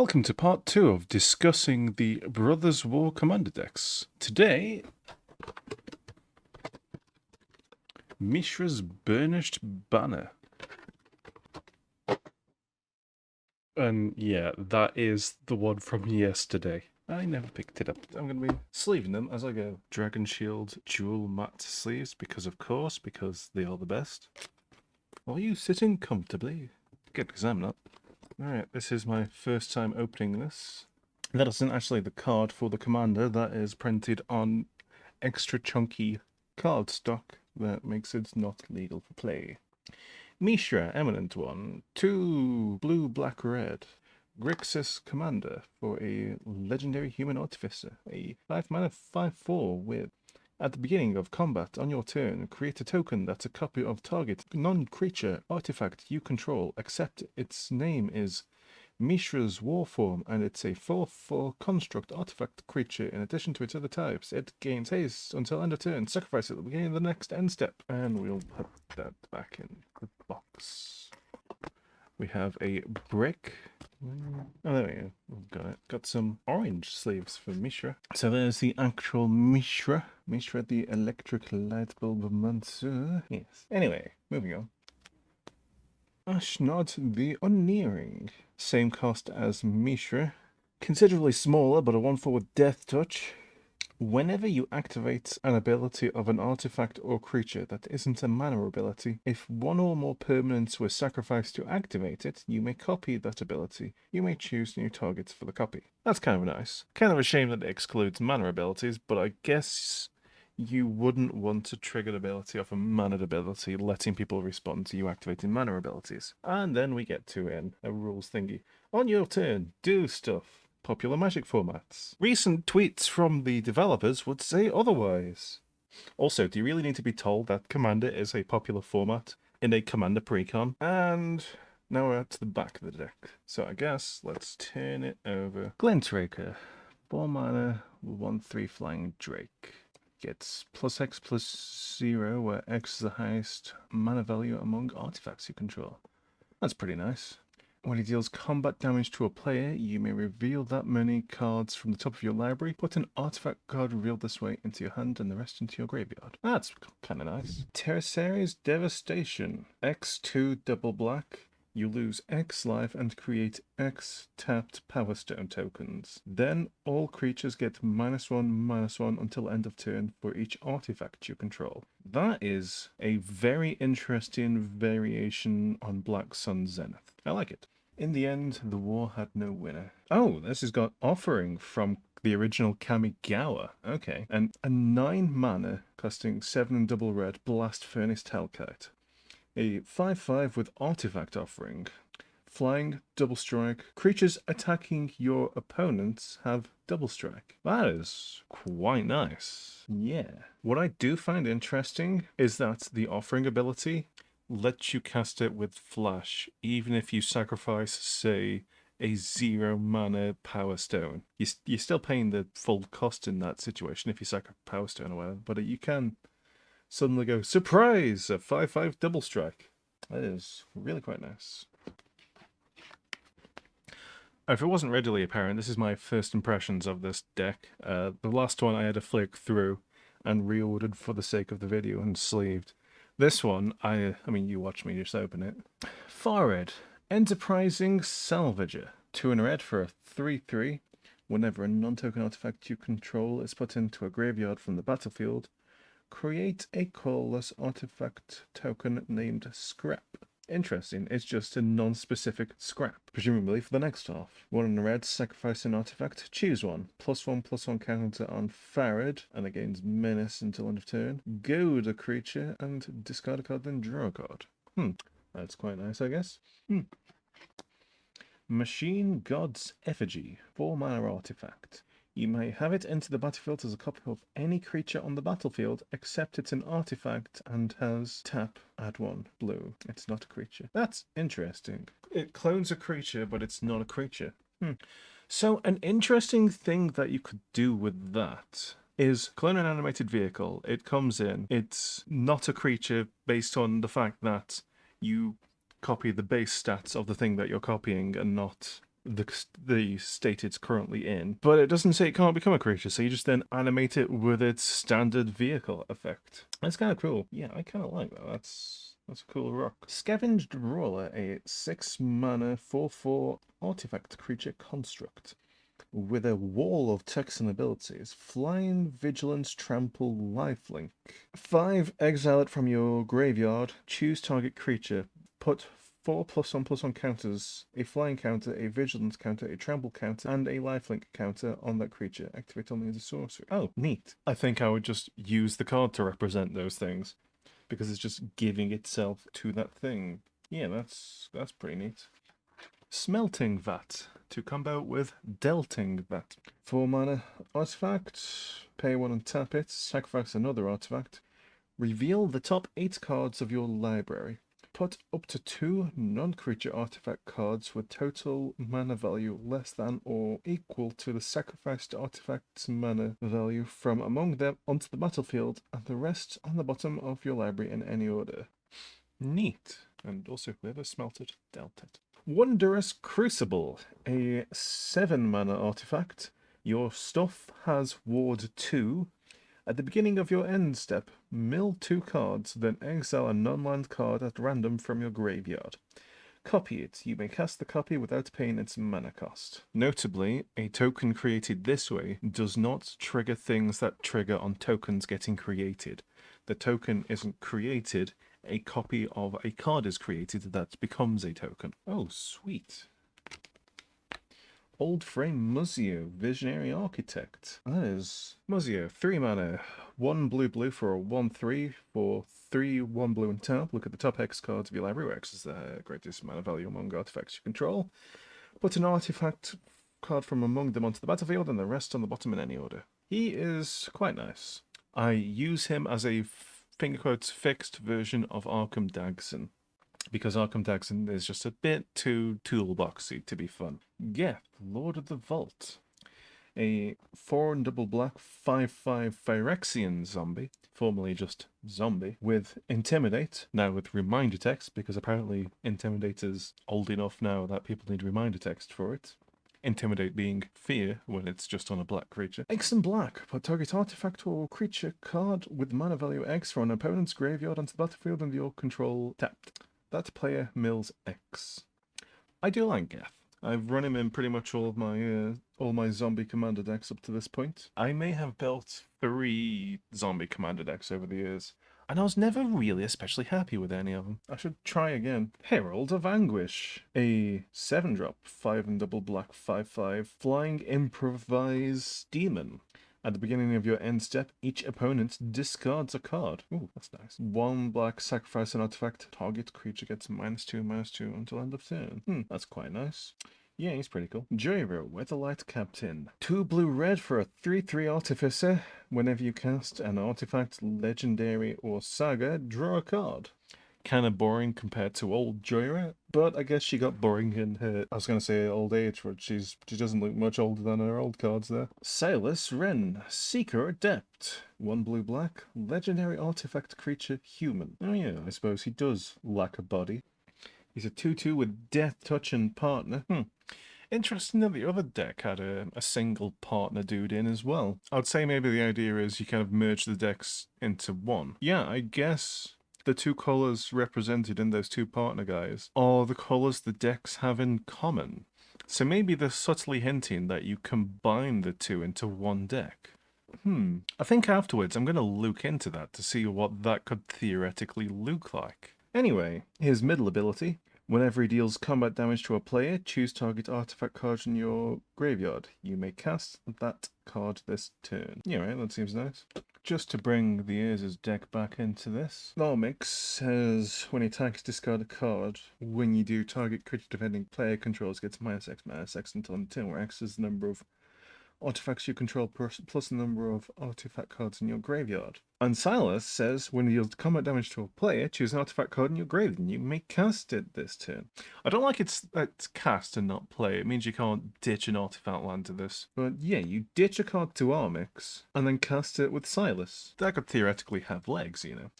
Welcome to part 2 of discussing the Brothers War Commander decks. Today, Mishra's Burnished Banner. And yeah, that is the one from yesterday. I never picked it up. I'm going to be sleeving them as I go. Dragon Shield dual matte sleeves, because they are the best. Are you sitting comfortably? Good, because I'm not. Alright, this is my first time opening this. That isn't actually the card for the commander, that is printed on extra chunky cardstock that makes it not legal for play. Mishra, Eminent One, 2 blue, black, red. Grixis Commander for a legendary human artificer, a 5-mana 5/4 with at the beginning of combat on your turn, create a token that's a copy of target non-creature artifact you control, except its name is Mishra's War Form, and it's a 4/4 construct artifact creature in addition to its other types. It gains haste until end of turn. Sacrifice it at the beginning of the next end step. And we'll put that back in the box. We have a brick. Oh, there we go. We've got it. Got some orange sleeves for Mishra. So there's the actual Mishra. Mishra, the electric light bulb monster. Yes. Anyway, moving on. Ashnod, the Unnearing. Same cost as Mishra. Considerably smaller, but a 1/4 with Death Touch. Whenever you activate an ability of an artifact or creature that isn't a mana ability, if one or more permanents were sacrificed to activate it, you may copy that ability. You may choose new targets for the copy. That's kind of nice. Kind of a shame that it excludes mana abilities, but I guess you wouldn't want to trigger an ability off a mana ability, letting people respond to you activating mana abilities. And then we get to a rules thingy. On your turn, do stuff. Popular Magic formats. Recent tweets from the developers would say otherwise. Also, do you really need to be told that Commander is a popular format in a Commander Precon? And now we're at the back of the deck. So I guess let's turn it over. Glentraker. 4 mana, 1/3 flying Drake. Gets +X/+0, where X is the highest mana value among artifacts you control. That's pretty nice. When he deals combat damage to a player, you may reveal that many cards from the top of your library. Put an artifact card revealed this way into your hand and the rest into your graveyard. That's kind of nice. Terrasari's Devastation. X2 double black. You lose X life and create X tapped Power Stone tokens. Then all creatures get -1/-1 until end of turn for each artifact you control. That is a very interesting variation on Black Sun Zenith. I like it. In the end, the war had no winner. Oh, this has got Offering from the original Kamigawa. Okay. And a 9 mana, costing 7 and double red, Blast Furnace Hellkite. A 5/5 with Artifact Offering. Flying, double strike. Creatures attacking your opponents have double strike. That is quite nice. Yeah. What I do find interesting is that the Offering ability lets you cast it with Flash, even if you sacrifice, say, a 0 mana Power Stone. You're still paying the full cost in that situation if you sacrifice Power Stone or whatever, but you can suddenly go, surprise, a 5/5 double strike. That is really quite nice. If it wasn't readily apparent, this is my first impressions of this deck. The last one I had to flick through and reordered for the sake of the video and sleeved. This one, I mean, you watch me just open it. Forward, Enterprising Salvager. 2 in red for a 3/3. Whenever a non-token artifact you control is put into a graveyard from the battlefield, create a colorless artifact token named Scrap. Interesting, it's just a non-specific scrap, presumably for the next half. 1 in red, sacrifice an artifact, choose one. +1/+1 counter on Farad, and it gains menace until end of turn. Goad a creature, and discard a card, then draw a card. That's quite nice, I guess. Machine God's Effigy, 4 mana artifact. You may have it enter the battlefield as a copy of any creature on the battlefield, except it's an artifact and has tap, add 1, blue. It's not a creature. That's interesting. It clones a creature, but it's not a creature. So an interesting thing that you could do with that is clone an animated vehicle. It comes in. It's not a creature based on the fact that you copy the base stats of the thing that you're copying and not the state it's currently in, but it doesn't say it can't become a creature, so you just then animate it with its standard vehicle effect. That's kind of cool. Yeah, I kind of like that. That's a cool rock. Scavenged Brawler, a 6-mana 4/4 artifact creature construct with a wall of text and abilities. Flying, Vigilance, Trample, Lifelink. 5, exile it from your graveyard. Choose target creature. Put 4+1/+1 counters, a flying counter, a vigilance counter, a trample counter, and a lifelink counter on that creature. Activate only as a sorcery. Oh, neat. I think I would just use the card to represent those things, because it's just giving itself to that thing. Yeah, that's pretty neat. Smelting Vat to combo with Delting Vat. 4-mana artifact. Pay 1 and tap it. Sacrifice another artifact. Reveal the top 8 cards of your library. Put up to 2 non-creature artifact cards with total mana value less than or equal to the sacrificed artifact's mana value from among them onto the battlefield, and the rest on the bottom of your library in any order. Neat. And also whoever smelted dealt it. Wondrous Crucible, a 7-mana artifact. Your stuff has ward 2. At the beginning of your end step, mill 2 cards, then exile a non-land card at random from your graveyard. Copy it. You may cast the copy without paying its mana cost. Notably, a token created this way does not trigger things that trigger on tokens getting created. The token isn't created, a copy of a card is created that becomes a token. Oh, sweet. Old Frame Muzio, Visionary Architect. That is Muzio, 3-mana, 1 blue for a 1/3 for 3, 1 blue and tap. Look at the top X cards of your library, where X is the greatest mana value among artifacts you control. Put an artifact card from among them onto the battlefield and the rest on the bottom in any order. He is quite nice. I use him as a finger quotes fixed version of Arkham Dagson, because Arkham Dagson is just a bit too toolboxy to be fun. Geth, Lord of the Vault. A 4 and double black 5/5 Phyrexian zombie, formerly just zombie, with Intimidate, now with reminder text, because apparently Intimidate is old enough now that people need reminder text for it. Intimidate being fear when it's just on a black creature. X and black. Put target artifact or creature card with mana value X from an opponent's graveyard onto the battlefield under your control tapped. That player mills X. I do like Geth. I've run him in pretty much all my zombie commander decks up to this point. I may have built 3 zombie commander decks over the years, and I was never really especially happy with any of them. I should try again. Herald of Anguish, a 7-drop 5 and double black 5/5 flying improvise demon. At the beginning of your end step, each opponent discards a card. Ooh, that's nice. 1 black, sacrifice an artifact. Target creature gets -2/-2 until end of turn. That's quite nice. Yeah, he's pretty cool. Joyro, Weatherlight Captain. 2 blue-red for a 3/3 Artificer. Whenever you cast an artifact, legendary, or saga, draw a card. Kind of boring compared to old Joyra, but I guess she got boring in her, I was going to say old age, but she doesn't look much older than her old cards there. Silas Wren, Seeker Adept. 1 blue-black, legendary artifact creature human. Oh yeah, I suppose he does lack a body. He's a 2/2 with Death Touch and Partner. Interesting that the other deck had a single partner dude in as well. I'd say maybe the idea is you kind of merge the decks into one. Yeah, I guess the 2 colours represented in those 2 partner guys are the colours the decks have in common. So maybe they're subtly hinting that you combine the 2 into one deck. I think afterwards I'm going to look into that to see what that could theoretically look like. Anyway, his middle ability. Whenever he deals combat damage to a player, choose target artifact card in your graveyard. You may cast that card this turn. Yeah, right, that seems nice. Just to bring the Urza's deck back into this. Normix says, when he attacks, discard a card. When you do, target creature defending player controls gets -X until end of turn, where X is the number of artifacts you control plus the number of artifact cards in your graveyard. And Silas says, when you deal combat damage to a player, choose an artifact card in your graveyard and you may cast it this turn. I don't like it's cast and not play. It means you can't ditch an artifact land to this. But yeah, you ditch a card to Armix and then cast it with Silas. That could theoretically have legs, you know.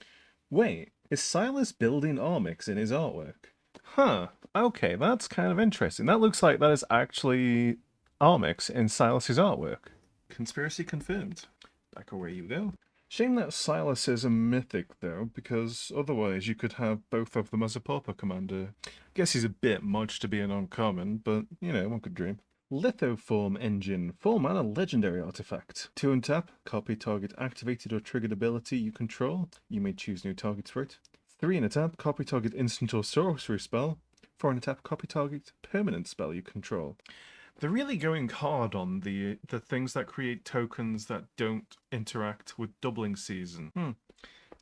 Wait, is Silas building Armix in his artwork? Huh. Okay, that's kind of interesting. That looks like that is actually Armix in Silas's artwork. Conspiracy confirmed. Back away you go. Shame that Silas is a mythic, though, because otherwise you could have both of them as a pauper commander. Guess he's a bit much to be an uncommon, but, you know, one could dream. Lithoform Engine, 4 mana legendary artifact. 2 and tap, copy target activated or triggered ability you control. You may choose new targets for it. 3 and a tap, copy target instant or sorcery spell. 4 and a tap, copy target permanent spell you control. They're really going hard on the things that create tokens that don't interact with doubling season.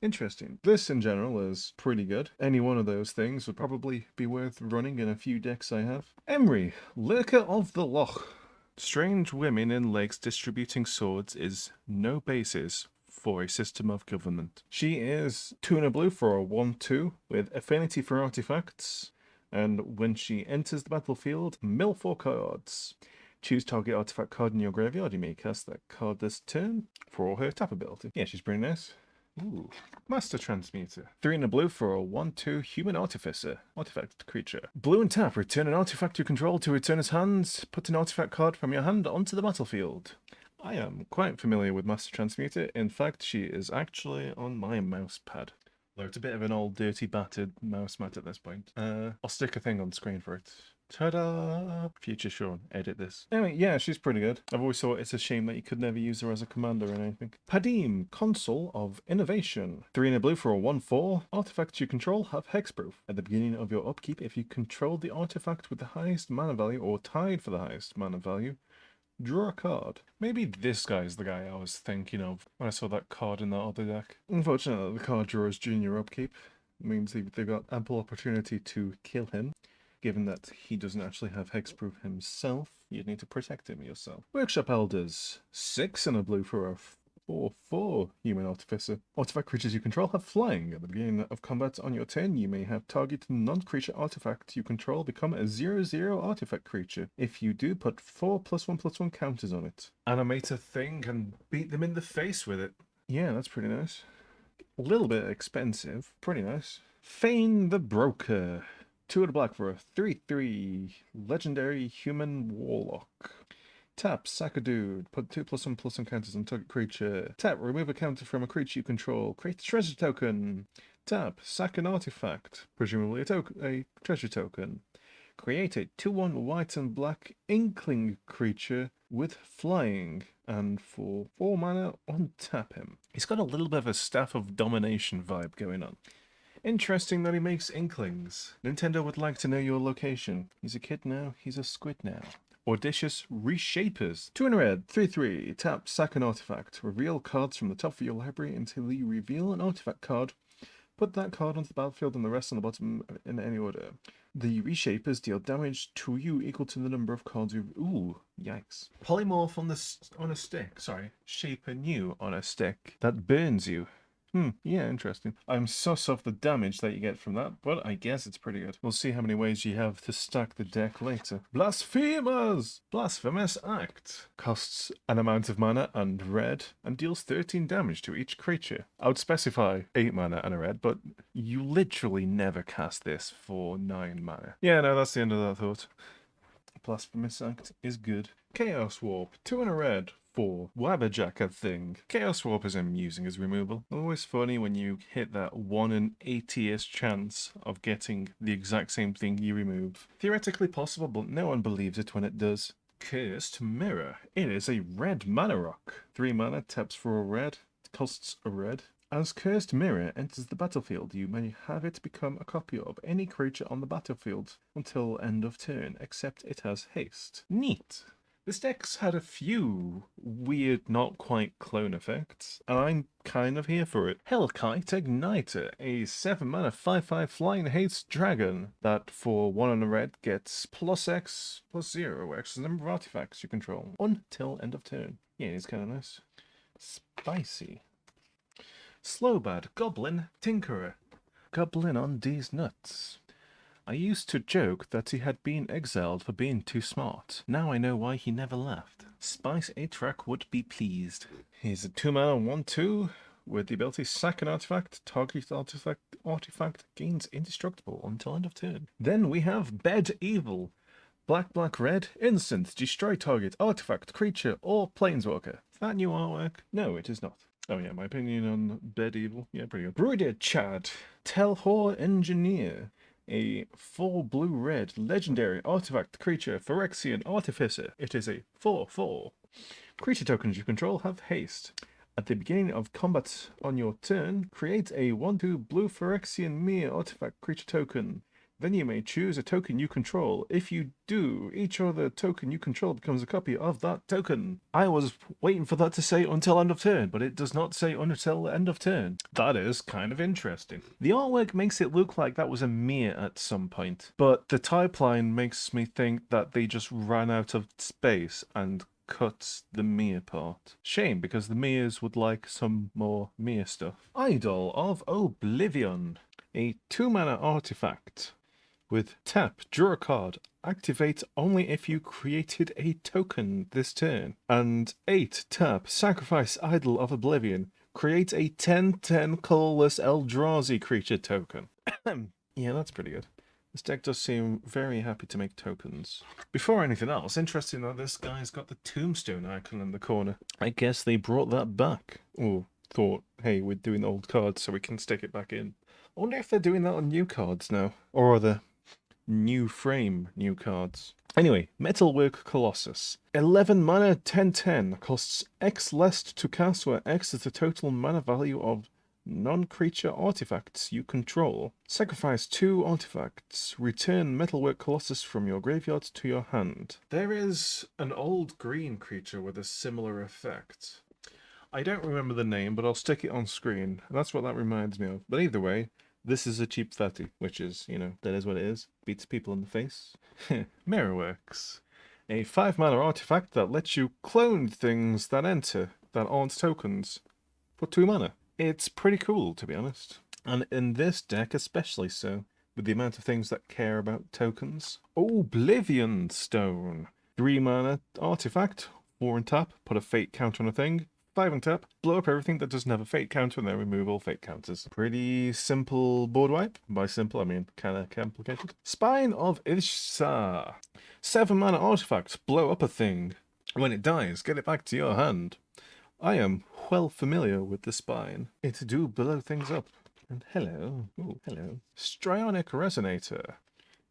Interesting. This, in general, is pretty good. Any one of those things would probably be worth running in a few decks I have. Emery, Lurker of the Loch. Strange women in lakes distributing swords is no basis for a system of government. She is 2 and a blue for a 1/2 with affinity for artifacts. And when she enters the battlefield, mill 4 cards. Choose target artifact card in your graveyard. You may cast that card this turn for her tap ability. Yeah, she's pretty nice. Ooh. Master Transmuter. 3 and a blue for a 1/2 human artificer. Artifact creature. Blue and tap. Return an artifact you control to its owner's hand. Put an artifact card from your hand onto the battlefield. I am quite familiar with Master Transmuter. In fact, she is actually on my mouse pad. Though it's a bit of an old, dirty, battered mouse mat at this point. I'll stick a thing on screen for it. Ta-da! Future Sean, edit this. Anyway, yeah, she's pretty good. I've always thought it's a shame that you could never use her as a commander or anything. Padim, Consul of Innovation. 3 and a blue for a 1/4. Artifacts you control have hexproof. At the beginning of your upkeep, if you control the artifact with the highest mana value or tied for the highest mana value, draw a card. Maybe this guy's the guy I was thinking of when I saw that card in that other deck. Unfortunately, the card draws junior upkeep. It means they've got ample opportunity to kill him. Given that he doesn't actually have hexproof himself, you'd need to protect him yourself. Workshop Elders. 6 and a blue for a 4/4 human artificer. Artifact creatures you control have flying. At the beginning of combat on your turn, you may have target non-creature artifact you control become a 0/0 artifact creature. If you do, put 4 +1/+1 counters on it. Animate a thing and beat them in the face with it. Yeah, that's pretty nice. A little bit expensive. Pretty nice. Feign the Broker. 2 and a black for a 3/3 legendary human warlock. Tap, sack a dude, put 2 +1/+1 counters on target creature. Tap, remove a counter from a creature you control. Create a treasure token. Tap, sack an artifact, presumably a treasure token. Create a 2/1 white and black inkling creature with flying, and for 4 mana, untap him. He's got a little bit of a Staff of Domination vibe going on. Interesting that he makes inklings. Nintendo would like to know your location. He's a kid now, he's a squid now. Audacious Reshapers. 2 and a red, 3/3. Tap, sack an artifact. Reveal cards from the top of your library until you reveal an artifact card. Put that card onto the battlefield and the rest on the bottom in any order. The Reshapers deal damage to you equal to the number of cards you've... Ooh, yikes. Polymorph on a stick. Sorry, shape anew on a stick that burns you. Yeah, interesting. I'm sus of the damage that you get from that, but I guess it's pretty good. We'll see how many ways you have to stack the deck later. Blasphemers! Blasphemous Act. Costs an amount of mana and red, and deals 13 damage to each creature. I would specify 8 mana and a red, but you literally never cast this for 9 mana. Yeah, no, that's the end of that thought. Blasphemous Act is good. Chaos Warp, 2 and a red. 4. Wabberjacker thing. Chaos Warp is amusing as removal. Always funny when you hit that 1 in 80th chance of getting the exact same thing you remove. Theoretically possible, but no one believes it when it does. Cursed Mirror. It is a red mana rock. 3 mana, taps for a red, costs a red. As Cursed Mirror enters the battlefield, you may have it become a copy of any creature on the battlefield until end of turn, except it has haste. Neat. This deck's had a few weird, not quite clone effects, and I'm kind of here for it. Hellkite Igniter, a 7 mana 5/5 flying haste dragon that for 1 and a red gets +X +0, the number of artifacts you control until end of turn. Yeah, it's kind of nice. Spicy. Slowbad Goblin Tinkerer. Goblin on these nuts. I used to joke that he had been exiled for being too smart. Now I know why he never left. Spice Atrak would be pleased. He's a 2 mana 1/2 with the ability sack an artifact. Target artifact gains indestructible until end of turn. Then we have Bed Evil. Black, black, red, instant, destroy target, artifact, creature, or planeswalker. Is that new artwork? No, it is not. Oh yeah, my opinion on Bed Evil. Yeah, pretty good. Brooded Chad, Telhor Engineer. A 4 blue-red legendary artifact creature, Phyrexian Artificer. It is a 4/4. Creature tokens you control have haste. At the beginning of combat on your turn, create a 1/2 blue Phyrexian Mere artifact creature token. Then you may choose a token you control. If you do, each other token you control becomes a copy of that token. I was waiting for that to say until end of turn, but it does not say until end of turn. That is kind of interesting. The artwork makes it look like that was a mirror at some point, but the typeline makes me think that they just ran out of space and cut the Mia part. Shame, because the Mias would like some more Mia stuff. Idol of Oblivion. A 2-mana artifact. With tap, draw a card. Activate only if you created a token this turn. And 8, tap, sacrifice Idol of Oblivion. Create a 10/10 colorless Eldrazi creature token. Yeah, that's pretty good. This deck does seem very happy to make tokens. Before anything else, interesting that this guy's got the tombstone icon in the corner. I guess they brought that back. Or thought, hey, we're doing old cards so we can stick it back in. I wonder if they're doing that on new cards now. Or are they new frame new cards? Anyway, Metalwork Colossus. 11 mana, 10/10. Costs X less to cast, where X is the total mana value of non-creature artifacts you control. Sacrifice 2 artifacts. Return Metalwork Colossus from your graveyard to your hand. There is an old green creature with a similar effect. I don't remember the name, but I'll stick it on screen. And that's what that reminds me of. But either way, this is a cheap 30, which is, you know, that is what it is. Beats people in the face. Mirrorworks. A 5-mana artifact that lets you clone things that enter, that aren't tokens, for 2 mana. It's pretty cool, to be honest. And in this deck especially so, with the amount of things that care about tokens. Oblivion Stone. 3 mana artifact, 4 and tap, put a fate counter on a thing. 5 and tap, blow up everything that doesn't have a fate counter, and then remove all fate counters. Pretty simple board wipe. By simple, I mean kinda complicated. Spine of Ishtar. 7 mana artifact, blow up a thing. When it dies, get it back to your hand. I am well familiar with the spine. It do blow things up. And hello. Ooh, hello. Strionic Resonator.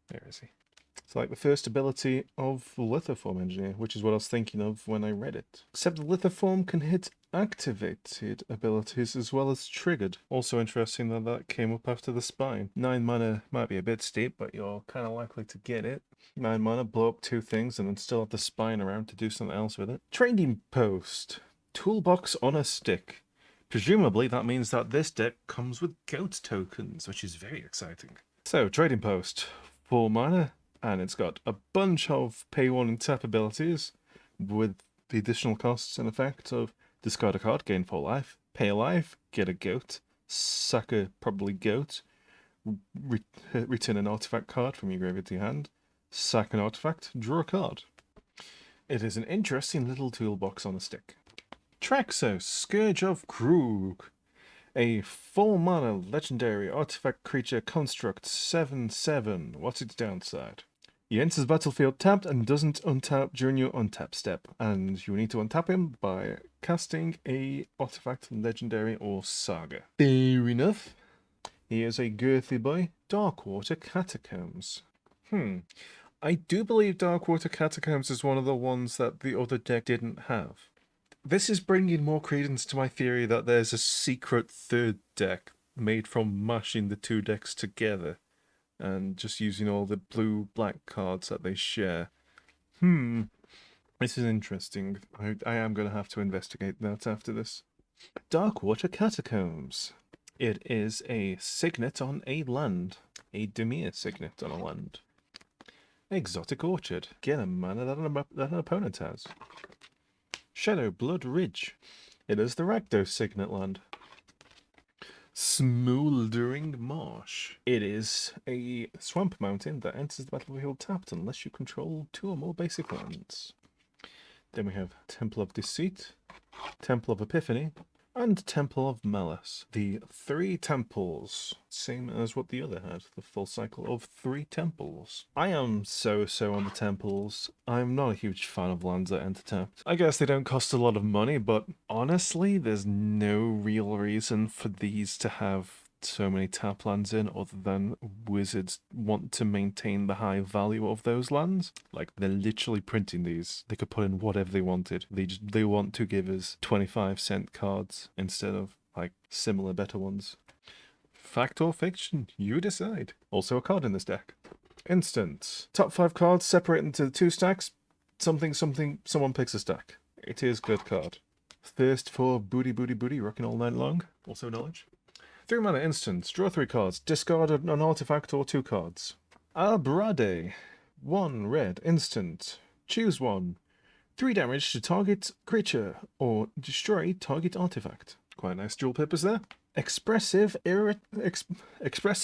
Where is he? It's like the first ability of Lithoform Engineer, which is what I was thinking of when I read it. Except the Lithoform can hit activated abilities as well as triggered. Also interesting that that came up after the spine. 9 mana might be a bit steep, but you're kind of likely to get it. 9 mana, blow up 2 things, and then still have the spine around to do something else with it. Trading Post. Toolbox on a stick. Presumably that means that this deck comes with goat tokens, which is very exciting. So, Trading Post. 4 mana. And it's got a bunch of pay 1 and tap abilities with the additional costs and effect of discard a card, gain 4 life, pay a life, get a goat, sack a probably goat, return an artifact card from your graveyard to your hand, sack an artifact, draw a card. It is an interesting little toolbox on a stick. Traxos, Scourge of Krug. A 4 mana legendary artifact creature construct 7/7. What's its downside? He enters the battlefield tapped and doesn't untap during your untap step, and you need to untap him by casting a artifact, legendary, or saga. Fair enough. He is a girthy boy. Darkwater Catacombs. I do believe Darkwater Catacombs is one of the ones that the other deck didn't have. This is bringing more credence to my theory that there's a secret third deck made from mashing the 2 decks together and just using all the blue-black cards that they share. This is interesting. I am going to have to investigate that after this. Darkwater Catacombs. It is a signet on a land. A Dimir signet on a land. Exotic Orchard. Get a mana that an opponent has. Shadow Blood Ridge. It is the Rakdos signet land. Smoldering Marsh. It is a swamp mountain that enters the battlefield tapped unless you control 2 or more basic lands. Then we have Temple of Deceit, Temple of Epiphany, And Temple of Malice. The 3 temples. Same as what the other had. The full cycle of 3 temples. I am so on the temples. I'm not a huge fan of lands that enter tapped. I guess they don't cost a lot of money, but honestly, there's no real reason for these to have so many tap lands in other than wizards want to maintain the high value of those lands. Like, they're literally printing these. They could put in whatever they wanted. They want to give us 25-cent cards instead of like similar better ones. Fact or fiction, you decide. Also a card in this deck. Instant. Top 5 cards separate into 2 stacks. Something, someone picks a stack. It is good card. Thirst for booty, rocking all night long. Also knowledge. 3 mana instant. Draw 3 cards. Discard an artifact or 2 cards. Abrade. 1 red instant. Choose 1. 3 damage to target creature or destroy target artifact. Quite a nice dual purpose there. Expressive iteration.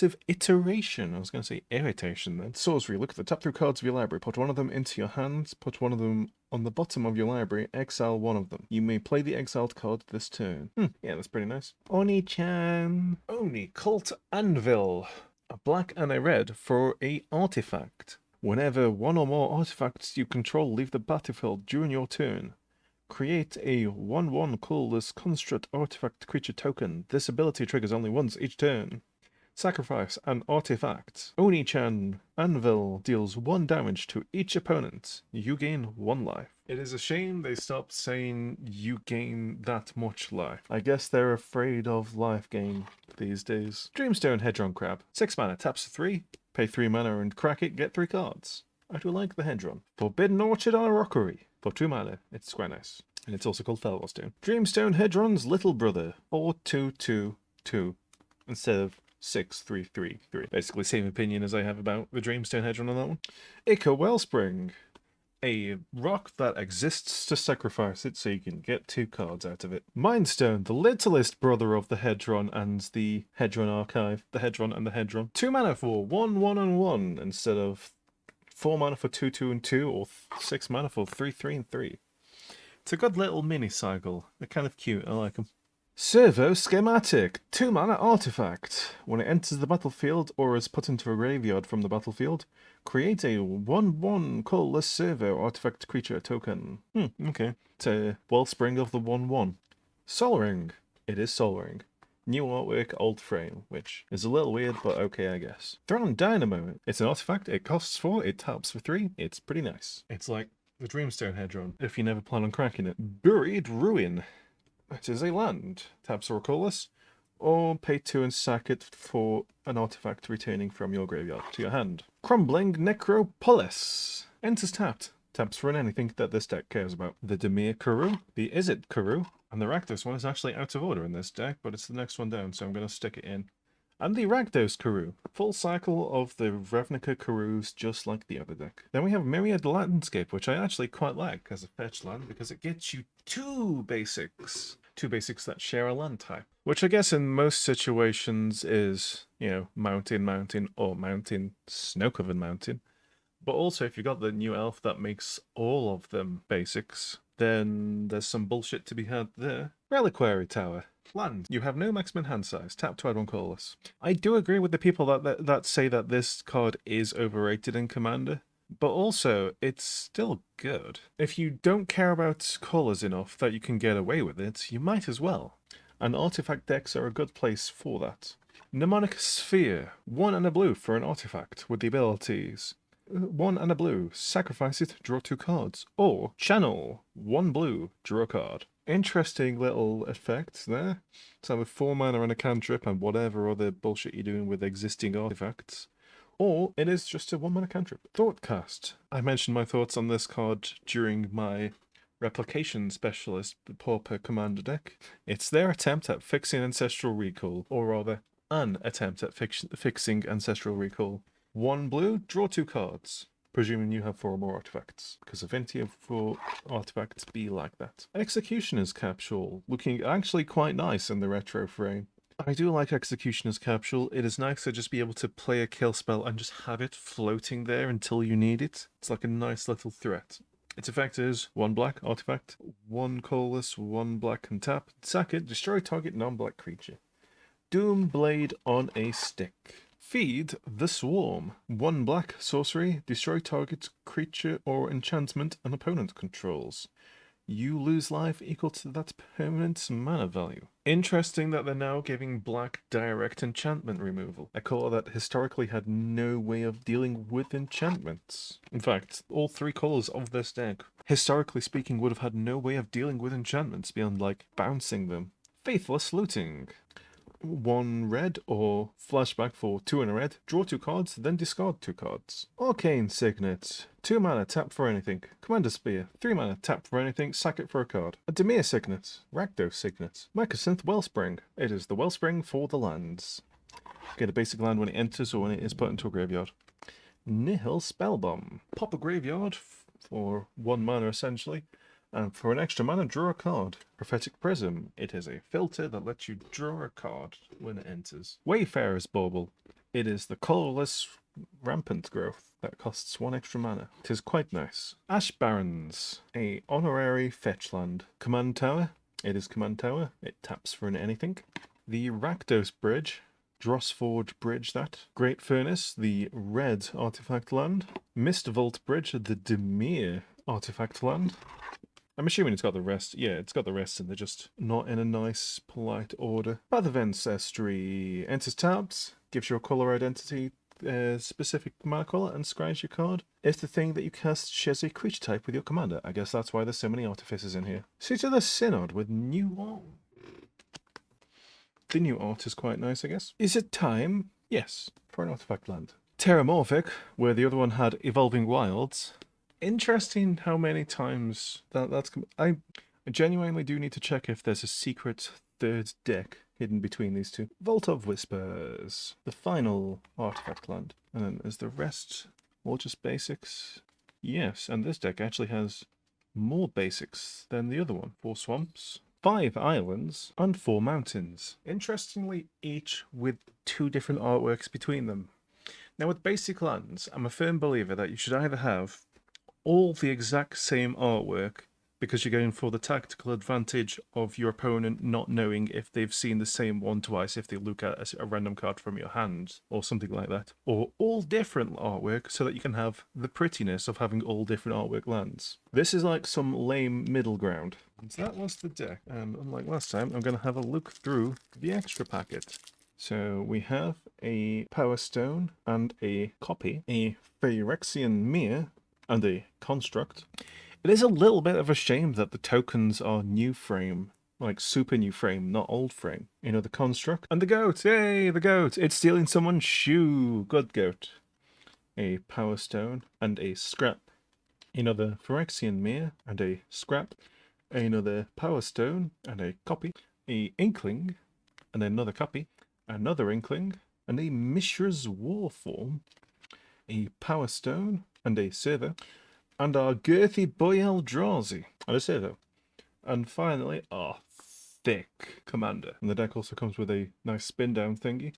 I was going to say irritation then. Sorcery. Look at the top 3 cards of your library. Put one of them into your hand. Put one of them on the bottom of your library. Exile one of them. You may play the exiled card this turn. Yeah, that's pretty nice. Oni-chan. Oni Cult Anvil. A black and a red for a artifact. Whenever one or more artifacts you control leave the battlefield during your turn, create a 1/1 colorless construct artifact creature token. This ability triggers only once each turn. Sacrifice an artifact. Oni-chan Anvil deals 1 damage to each opponent. You gain 1 life. It is a shame they stopped saying you gain that much life. I guess they're afraid of life gain these days. Dreamstone Hedron Crab. 6 mana, taps 3, pay 3 mana and crack it, get 3 cards. I do like the Hedron. Forbidden Orchard on a Rockery. For 2 mana, it's quite nice. And it's also called Felwellstone. Dreamstone Hedron's little brother. 4/2/2/2 instead of 6/3/3/3. Basically same opinion as I have about the Dreamstone Hedron on that one. Ica Wellspring. A rock that exists to sacrifice it so you can get 2 cards out of it. Mindstone, the littlest brother of the Hedron and the Hedron Archive. The Hedron and the Hedron. 2 mana for 1/1/1 instead of 4 mana for 2/2/2 or 6 mana for 3/3/3. It's a good little mini cycle. They're kind of cute, I like them. Servo Schematic, 2 mana artifact. When it enters the battlefield or is put into a graveyard from the battlefield, create a 1/1 colorless servo artifact creature token. Okay. It's a Wellspring of the 1/1. Sol Ring. It is Sol Ring. New artwork, old frame, which is a little weird, but okay, I guess. Thrawn Dynamo. It's an artifact, it costs 4, it taps for 3, it's pretty nice. It's like the Dreamstone Hedron, if you never plan on cracking it. Buried Ruin. It is a land. Taps or colorless, or pay 2 and sack it for an artifact returning from your graveyard to your hand. Crumbling Necropolis. Enters tapped. Taps for anything that this deck cares about. The Dimir Kuru, the Izzet Kuru, and the Rakdos one is actually out of order in this deck, but it's the next one down, so I'm going to stick it in. And the Rakdos Kuru. Full cycle of the Ravnica Kurus, just like the other deck. Then we have Myriad Landscape, which I actually quite like as a fetch land, because it gets you 2 basics. 2 basics that share a land type. Which I guess in most situations is, you know, mountain, or mountain, snow-covered mountain. But also, if you've got the new elf that makes all of them basics, then there's some bullshit to be had there. Reliquary Tower. Land. You have no maximum hand size. Tap to add 1 colorless. I do agree with the people that say that this card is overrated in Commander, but also, it's still good. If you don't care about colors enough that you can get away with it, you might as well. And artifact decks are a good place for that. Mnemonic Sphere. 1 and a blue for an artifact with the abilities 1 and a blue, sacrifice it, draw 2 cards. Or Channel. 1 blue, draw a card. Interesting little effect there. So with 4 mana and a cantrip and whatever other bullshit you're doing with existing artifacts. Or it is just a 1 mana cantrip. Thoughtcast. I mentioned my thoughts on this card during my Replication Specialist Pauper Commander deck. It's their attempt at fixing Ancestral Recall, or rather, an attempt at fixing Ancestral Recall. 1 blue, draw 2 cards. Presuming you have 4 or more artifacts, because Affinity of 4 artifacts be like that. Executioner's Capsule, looking actually quite nice in the retro frame. I do like Executioner's Capsule. It is nice to just be able to play a kill spell and just have it floating there until you need it. It's like a nice little threat. Its effect is 1 black artifact, 1 colorless, 1 black and tap. Sack it, destroy target non-black creature. Doom Blade on a stick. Feed the Swarm. 1 black sorcery, destroy target creature or enchantment an opponent controls. You lose life equal to that permanent's mana value. Interesting that they're now giving black direct enchantment removal, a color that historically had no way of dealing with enchantments. In fact, all 3 colors of this deck, historically speaking, would have had no way of dealing with enchantments beyond, like, bouncing them. Faithless Looting. 1 red or flashback for 2 in a red, draw 2 cards, then discard 2 cards. Arcane Signet. 2 mana, tap for anything. Commander Spear. 3 mana, tap for anything, sack it for a card. A Dimir Signet. Rakdos Signet. Mycosynth Wellspring. It is the Wellspring for the lands. Get a basic land when it enters or when it is put into a graveyard. Nihil Spellbomb. Pop a graveyard for 1 mana essentially. And for an extra mana, draw a card. Prophetic Prism. It is a filter that lets you draw a card when it enters. Wayfarer's Bauble. It is the colorless rampant growth that costs 1 extra mana. It is quite nice. Ash Barrens. A honorary fetch land. Command Tower. It is Command Tower. It taps for an anything. The Rakdos Bridge. Drossforge Bridge that. Great Furnace. The red artifact land. Mist Vault Bridge. The Dimir artifact land. I'm assuming it's got the rest. Yeah, it's got the rest, and they're just not in a nice, polite order. Path of Ancestry. Enters tapped, gives your color identity specific mana color, and scries your card. If the thing that you cast shares a creature type with your commander. I guess that's why there's so many artificers in here. Seat of the Synod with new art. The new art is quite nice, I guess. Is it time? Yes, for an artifact land. Terramorphic, where the other one had Evolving Wilds. Interesting how many times that's... I genuinely do need to check if there's a secret 3rd deck hidden between these 2. Vault of Whispers. The final artifact land. And then is the rest all just basics? Yes, and this deck actually has more basics than the other one. 4 swamps, 5 islands, and 4 mountains. Interestingly, each with 2 different artworks between them. Now with basic lands, I'm a firm believer that you should either have all the exact same artwork because you're going for the tactical advantage of your opponent not knowing if they've seen the same one twice if they look at a random card from your hand or something like that. Or all different artwork so that you can have the prettiness of having all different artwork lands. This is like some lame middle ground. So that was the deck, and unlike last time, I'm going to have a look through the extra packet. So we have a Power Stone and a copy, a Phyrexian Mirror, and a construct. It is a little bit of a shame that the tokens are new frame, like super new frame, not old frame. You know, the construct. And the goat! Yay, the goat! It's stealing someone's shoe! Good goat. A Power Stone and a scrap. Another Phyrexian Mirror and a scrap. Another Power Stone and a copy. A Inkling and another copy. Another Inkling and a Mishra's Warform. A Power Stone and a Servo, and our girthy boy Eldrazi, and a Servo. And finally, our thick commander. And the deck also comes with a nice spin down thingy,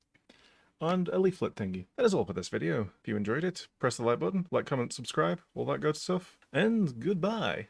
and a leaflet thingy. That is all for this video. If you enjoyed it, press the like button, like, comment, subscribe, all that good stuff, and goodbye.